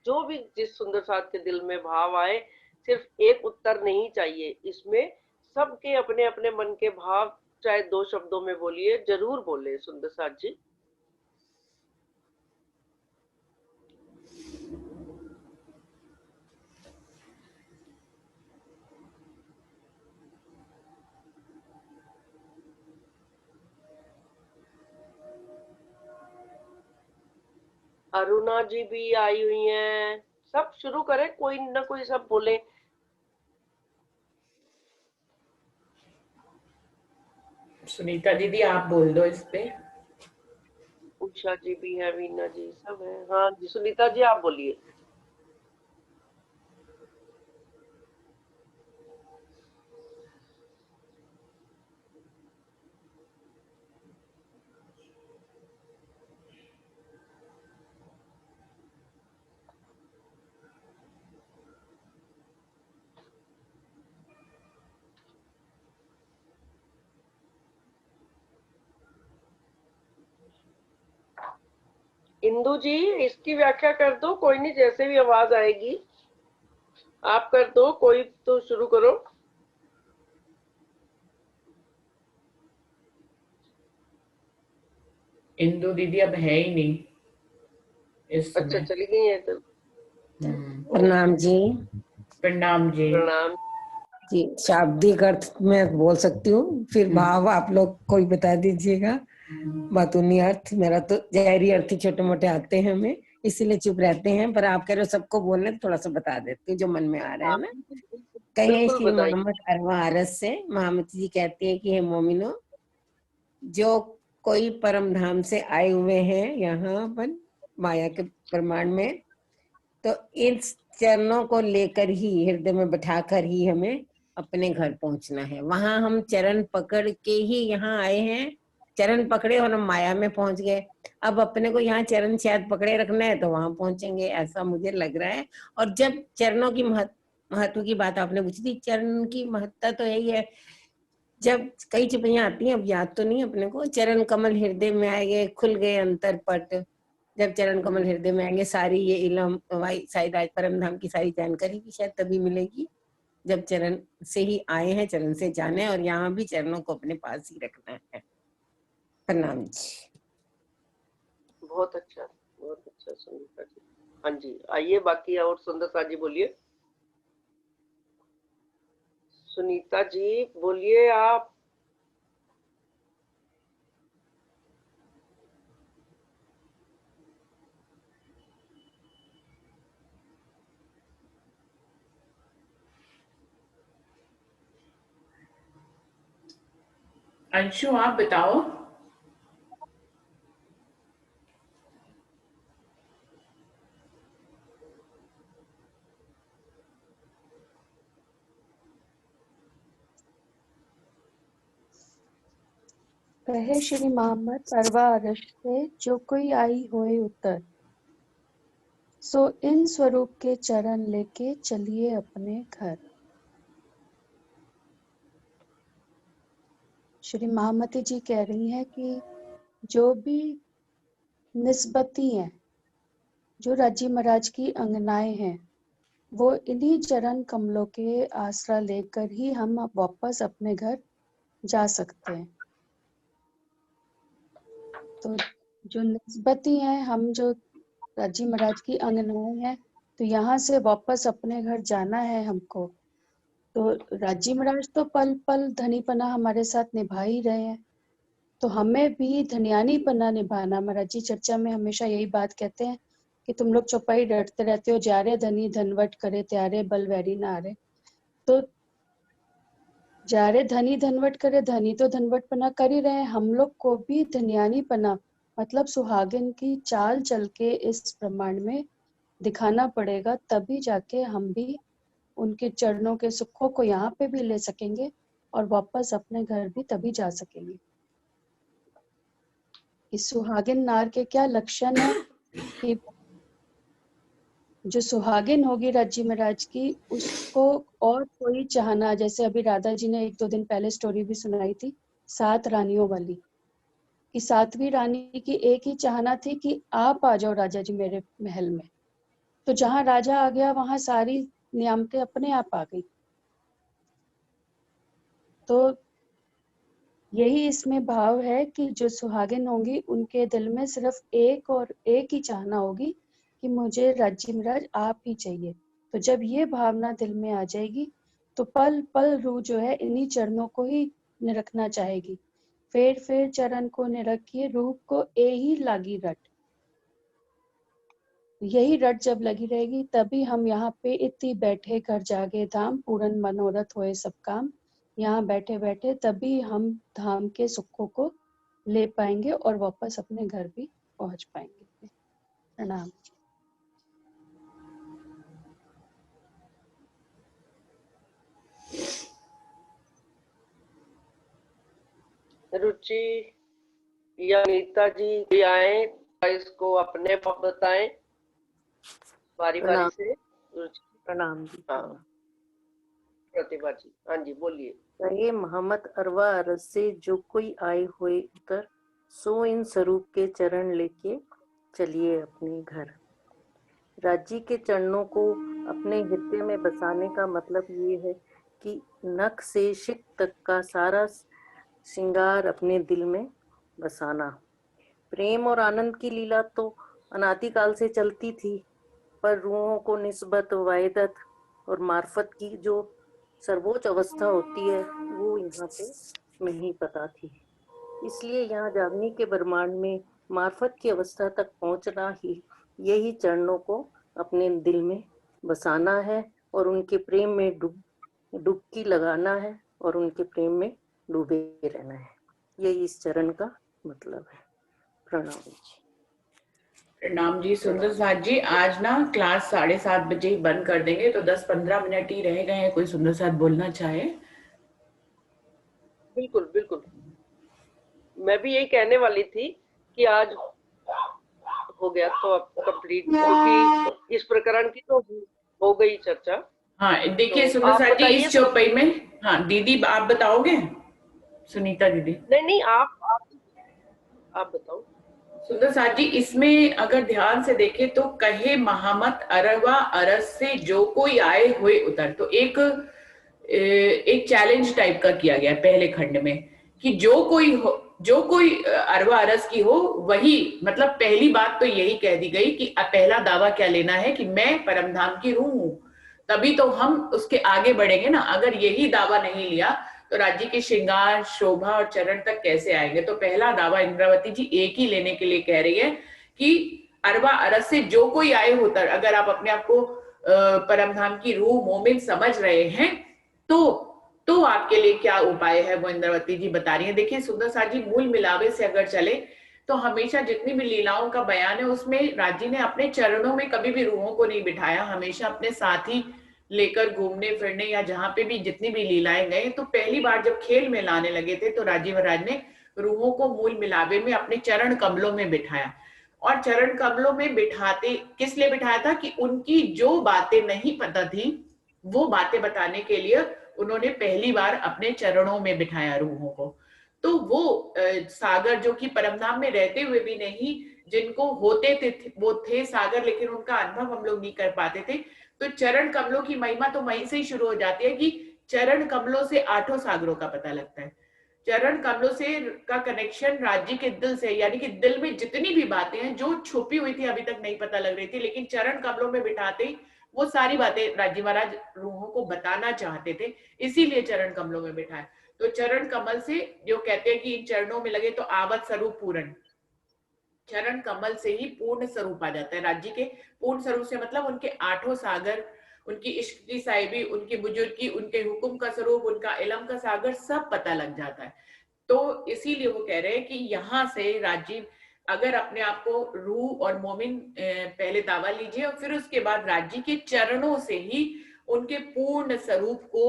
जो भी जिस सुंदर साथ के दिल में भाव आए, सिर्फ एक उत्तर नहीं चाहिए, इसमें सबके अपने अपने मन के भाव चाहे 2 शब्दों में बोलिए, जरूर बोले सुंदर साथ जी। अरुणा जी भी आई हुई हैं, सब शुरू करें, कोई ना कोई सब बोले। सुनीता दीदी आप बोल दो इस पे। उषा जी भी है, वीना जी सब है। हाँ जी सुनीता जी आप बोलिए। इंदु जी इसकी व्याख्या कर दो, कोई नहीं, जैसे भी आवाज आएगी आप कर दो, कोई तो शुरू करो। इंदु दीदी अब है ही नहीं इस समय। अच्छा चली गई है तो। प्रणाम जी। प्रणाम जी। प्रणाम जी, शाब्दिक अर्थ में बोल सकती हूँ, फिर भाव आप लोग कोई बता दीजिएगा। बातूनी अर्थ, मेरा तो जहरी अर्थ ही छोटे मोटे आते हैं हमें, इसीलिए चुप रहते हैं, पर आप कह रहे हो सबको बोलने, तो थोड़ा सा बता देती हूँ जो मन में आ रहा है ना। कहे बिल्कुल श्री बताइए। मोहम्मद अरवा अरस से महामती जी कहती है कि हे मोमिनो, जो कोई परम धाम से आए हुए हैं यहाँ पर माया के प्रमाण में, तो इस चरणों को लेकर ही, हृदय में बैठाकर ही हमें अपने घर पहुंचना है। वहां हम चरण पकड़ के ही यहाँ आए हैं, चरण पकड़े और हम माया में पहुंच गए। अब अपने को यहाँ चरण शायद पकड़े रखना है तो वहां पहुंचेंगे, ऐसा मुझे लग रहा है। और जब चरणों की महत्व की बात आपने पूछी थी, चरण की महत्ता तो यही है, जब कई चुपैयां आती हैं, अब याद तो नहीं अपने को, चरण कमल हृदय में आएंगे, खुल गए अंतर पट। जब चरण कमल हृदय में आएंगे, सारी ये इलम सारी राज परम धाम की सारी जानकारी भी शायद तभी मिलेगी जब चरण से ही आए हैं, चरण से जाने, और यहाँ भी चरणों को अपने पास ही रखना है। प्रणाम जी। बहुत अच्छा सुनीता जी। हाँ जी आइए बाकी और सुंदर सा जी बोलिए। सुनीता जी बोलिए आप। अंशु आप बताओ। कहे श्री मोहम्मद अरवा अरश से जो कोई आई होए उतर, सो इन स्वरूप के चरण लेके चलिए अपने घर। श्री महामती जी कह रही हैं कि जो भी निस्बती हैं, जो राजी महाराज की अंगनाएं हैं, वो इन्हीं चरण कमलों के आसरा लेकर ही हम वापस अपने घर जा सकते हैं। तो जो निस्बती हैं, हम जो राजी महाराज की अंगनाएं हैं, तो यहाँ से वापस अपने घर जाना है हमको। तो राजी महाराज तो पल पल धनीपना हमारे साथ निभा ही रहे हैं, तो हमें भी धनियानी पना निभाना। महाराज जी चर्चा में हमेशा यही बात कहते हैं कि तुम लोग चौपाई डरते रहते हो, जारे धनी धनवट करे त्यारे बलवैरी ना आरे। तो जारे धनी धनवट करे, धनी तो धनवट पना कर ही रहे हैं, हम लोग को भी धनियानी पना मतलब सुहागिन की चाल चल के इस प्रमाण में दिखाना पड़ेगा, तभी जाके हम भी उनके चरणों के सुखों को यहाँ पे भी ले सकेंगे और वापस अपने घर भी तभी जा सकेंगे। कि सुहागिन नार के क्या लक्षण है, कि जो सुहागिन होगी राज्य महाराज की, उसको और कोई चाहना, जैसे अभी राधा जी ने 1-2 दिन पहले स्टोरी भी सुनाई थी 7 रानियों वाली, कि 7वीं रानी की एक ही चाहना थी कि आप आ जाओ राजा जी मेरे महल में। तो जहां राजा आ गया वहां सारी नियामतें अपने आप आ गई। तो यही इसमें भाव है कि जो सुहागिन होंगी उनके दिल में सिर्फ एक ही चाहना होगी कि मुझे राज्य महाराज आप ही चाहिए। तो जब ये भावना दिल में आ जाएगी तो पल पल रूह जो है इन्हीं चरणों को ही निरखना चाहेगी। फेर फेर चरण को निरखिए, रूह को ए ही लागी रट। यही रट जब लगी रहेगी तभी हम यहाँ पे इति बैठे घर जागे धाम, पूरन मनोरथ होए सब काम। यहाँ बैठे बैठे तभी हम धाम के सुखों को ले पाएंगे और वापस अपने घर भी पहुंच पाएंगे। प्रणाम। रुचि या नीता जी भी आए, इसको अपने बताएं बारी बारी से। रुचि। प्रणाम जी। हाँ प्रतिभा जी, हाँ जी बोलिए। कहे मोहम्मद अरवा अरस से जो कोई आए हुए उतर, सो इन स्वरूप के चरण लेके चलिए अपने घर। राज्य के चरणों को अपने हृदय में बसाने का मतलब ये है कि नख से शिक तक का सारा श्रृंगार अपने दिल में बसाना। प्रेम और आनंद की लीला तो अनादिकाल से चलती थी, पर रूहों को निस्बत वायदत और मार्फत की जो सर्वोच्च अवस्था होती है वो यहाँ पे नहीं पता थी। इसलिए यहाँ जागने के ब्रह्मांड में मार्फत की अवस्था तक पहुँचना ही यही चरणों को अपने दिल में बसाना है और उनके प्रेम में डुबकी लगाना है और उनके प्रेम में डूबे रहना है। यही इस चरण का मतलब है। प्रणाम जी। प्रणाम जी। सुंदर साथ जी, आज ना क्लास 7:30 बजे ही बंद कर देंगे, तो 10-15 मिनट ही रह गए हैं। कोई सुंदर साथ बोलना चाहे? बिल्कुल बिल्कुल, मैं भी यही कहने वाली थी कि आज हो गया तो अब कंप्लीट, क्योंकि इस प्रकरण की तो हो गई चर्चा। हाँ देखिए तो सुंदर आप साथ जी, बताइए इस चौपाई में, हाँ दीदी आप बताओगे? सुनीता दीदी। नहीं आप बताओ। सुंदर साथ जी, इसमें अगर ध्यान से देखें तो कहे मोहम्मद अरवा अरस से जो कोई आए हुए उतर, तो एक चैलेंज टाइप का किया गया पहले खंड में कि जो कोई अरवा अरस की हो वही, मतलब पहली बात तो यही कह दी गई कि पहला दावा क्या लेना है कि मैं परमधाम की रूह हूं, तभी तो हम उसके आगे बढ़ेंगे ना। अगर यही दावा नहीं लिया तो राज्य के श्रृंगार, शोभा और चरण तक कैसे आएंगे। तो पहला दावा इंद्रावती जी एक ही लेने के लिए कह रही है कि अरवा अरस से जो कोई आए होता, अगर आप अपने आप को परमधाम की रूह मोमिन समझ रहे हैं तो आपके लिए क्या उपाय है वो इंद्रावती जी बता रही है। देखिए सुंदर साथ जी, मूल मिलावे से अगर चले तो हमेशा जितनी भी लीलाओं का बयान है उसमें राज्य ने अपने चरणों में कभी भी रूहों को नहीं बिठाया, हमेशा अपने साथ ही लेकर घूमने फिरने या जहां पे भी जितनी भी लीलाएं गए। तो पहली बार जब खेल में लाने लगे थे तो राजीव महाराज ने रूहों को मूल मिलावे में अपने चरण कमलों में बिठाया। और चरण कमलों में बिठाते किस लिए बिठाया था कि उनकी जो बातें नहीं पता थी वो बातें बताने के लिए उन्होंने पहली बार अपने चरणों में बिठाया रूहों को। तो वो सागर जो कि परमधाम में रहते हुए भी नहीं, जिनको होते थे वो थे सागर, लेकिन उनका अनुभव हम लोग नहीं कर पाते थे। तो चरण कमलों की महिमा तो वहीं से ही शुरू हो जाती है कि चरण कमलों से 8 सागरों का पता लगता है। चरण कमलों से का कनेक्शन राज्य के दिल से, यानी कि दिल में जितनी भी बातें हैं जो छुपी हुई थी अभी तक नहीं पता लग रही थी, लेकिन चरण कमलों में बिठाते ही वो सारी बातें राज्य महाराज रूहों को बताना चाहते थे, इसीलिए चरण कमलों में बिठाए। तो चरण कमल से जो कहते हैं कि इन चरणों में लगे तो आवत स्वरूप पूर्ण, चरण कमल से ही पूर्ण स्वरूप आ जाता है। राज्य के पूर्ण स्वरूप से मतलब उनके 8 सागर, उनकी इश्क की साहिबी, उनकी बुजुर्गी, उनके हुक्म का स्वरूप, उनका इलम का सागर सब पता लग जाता है। तो इसीलिए वो कह रहे हैं कि यहाँ से राजीव अगर अपने आप को रूह और मोमिन पहले दावा लीजिए और फिर उसके बाद राज्य के चरणों से ही उनके पूर्ण स्वरूप को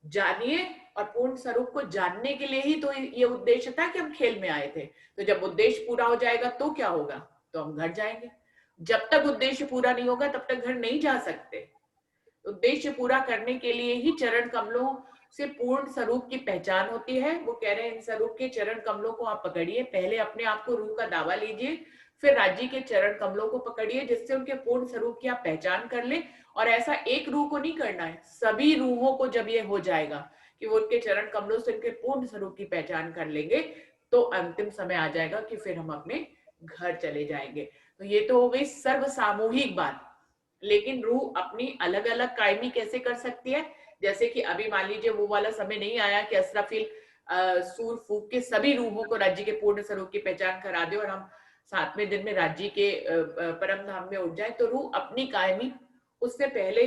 जानिए और पूर्ण स्वरूप को जानने के लिए ही तो ये उद्देश्य था कि हम खेल में आए थे। तो जब उद्देश्य पूरा हो जाएगा तो क्या होगा, तो हम घर जाएंगे। जब तक उद्देश्य पूरा नहीं होगा तब तक घर नहीं जा सकते। उद्देश्य पूरा करने के लिए ही चरण कमलों से पूर्ण स्वरूप की पहचान होती है। वो कह रहे हैं इन स्वरूप के चरण कमलों को आप पकड़िए, पहले अपने आप को रूह का दावा लीजिए, फिर राज्य के चरण कमलों को पकड़िए जिससे उनके पूर्ण स्वरूप की आप पहचान कर ले। और ऐसा एक रूह को नहीं करना है, सभी रूहों को जब ये हो जाएगा कि वो उनके चरण कमलों से उनके पूर्ण स्वरूप की पहचान कर लेंगे तो अंतिम समय आ जाएगा कि फिर हम अपने घर चले जाएंगे। तो ये तो हो गई सर्व सामूहिक बात। लेकिन रूह अपनी अलग अलग कायमी कैसे कर सकती है? जैसे कि अभी मान लीजिए वो वाला समय नहीं आया कि असराफिल सूर फूक के सभी रूहों को राज्य के पूर्ण स्वरूप की पहचान करा दे और हम 7वें दिन में राज्य के परम धाम में उठ जाए। तो रूह अपनी कायमी उससे पहले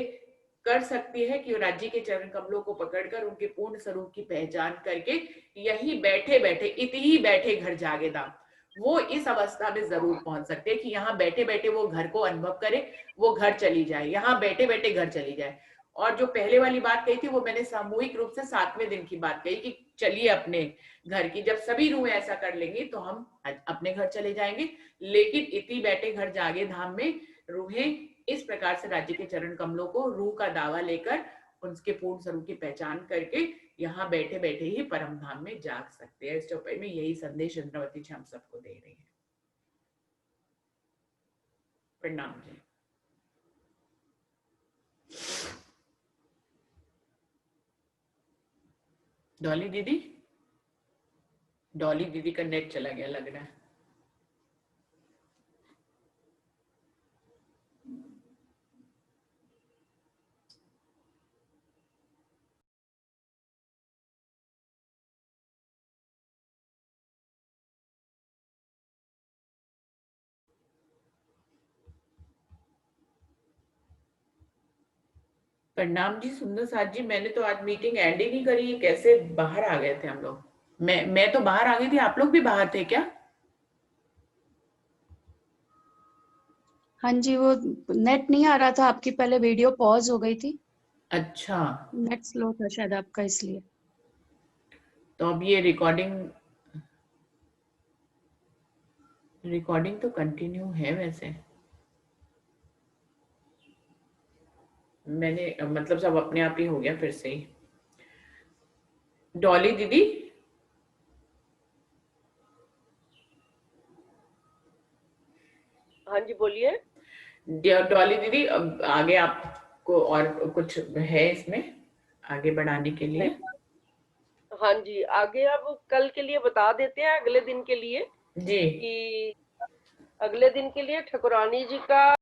कर सकती है कि राज्य के चरण कमलों को पकड़कर उनके पूर्ण स्वरूप की पहचान करके यही बैठे बैठे इति ही बैठे घर जागे दाम, वो इस अवस्था में जरूर पहुंच सकते हैं कि यहाँ बैठे बैठे वो घर को अनुभव करे, वो घर चली जाए, यहाँ बैठे बैठे घर चली जाए। और जो पहले वाली बात कही थी वो मैंने सामूहिक रूप से 7वें दिन की बात कही कि चलिए अपने घर की, जब सभी रूह ऐसा कर लेंगी तो हम अपने घर चले जाएंगे। लेकिन इति बैठे घर जागे धाम में रूहें इस प्रकार से राज्य के चरण कमलों को रूह का दावा लेकर उनके पूर्ण स्वरूप की पहचान करके यहाँ बैठे बैठे ही परम धाम में जाग सकते हैं। इस चौपाई में यही संदेश इंद्रावती जी हम सबको दे रही है। प्रणाम जी। डॉली दीदी, डॉली दीदी का नेट चला गया लग रहा है। प्रणाम जी सुंदर साथ जी, मैंने तो आज मीटिंग एंड ही नहीं करी, कैसे बाहर आ गए थे हम लोग? मैं तो बाहर आ गई थी, आप लोग भी बाहर थे क्या? हाँ जी, वो नेट नहीं आ रहा था आपकी, पहले वीडियो पॉज हो गई थी। अच्छा, नेट स्लो था शायद आपका, इसलिए। तो अब ये रिकॉर्डिंग तो कंटिन्यू है वैसे। मैंने मतलब सब अपने आप ही हो गया फिर से ही। डॉली दीदी, हाँ जी बोलिए। डॉली दीदी अब आगे आपको और कुछ है इसमें आगे बढ़ाने के लिए? हाँ जी, आगे अब कल के लिए बता देते हैं, अगले दिन के लिए जी कि अगले दिन के लिए ठाकुरानी जी का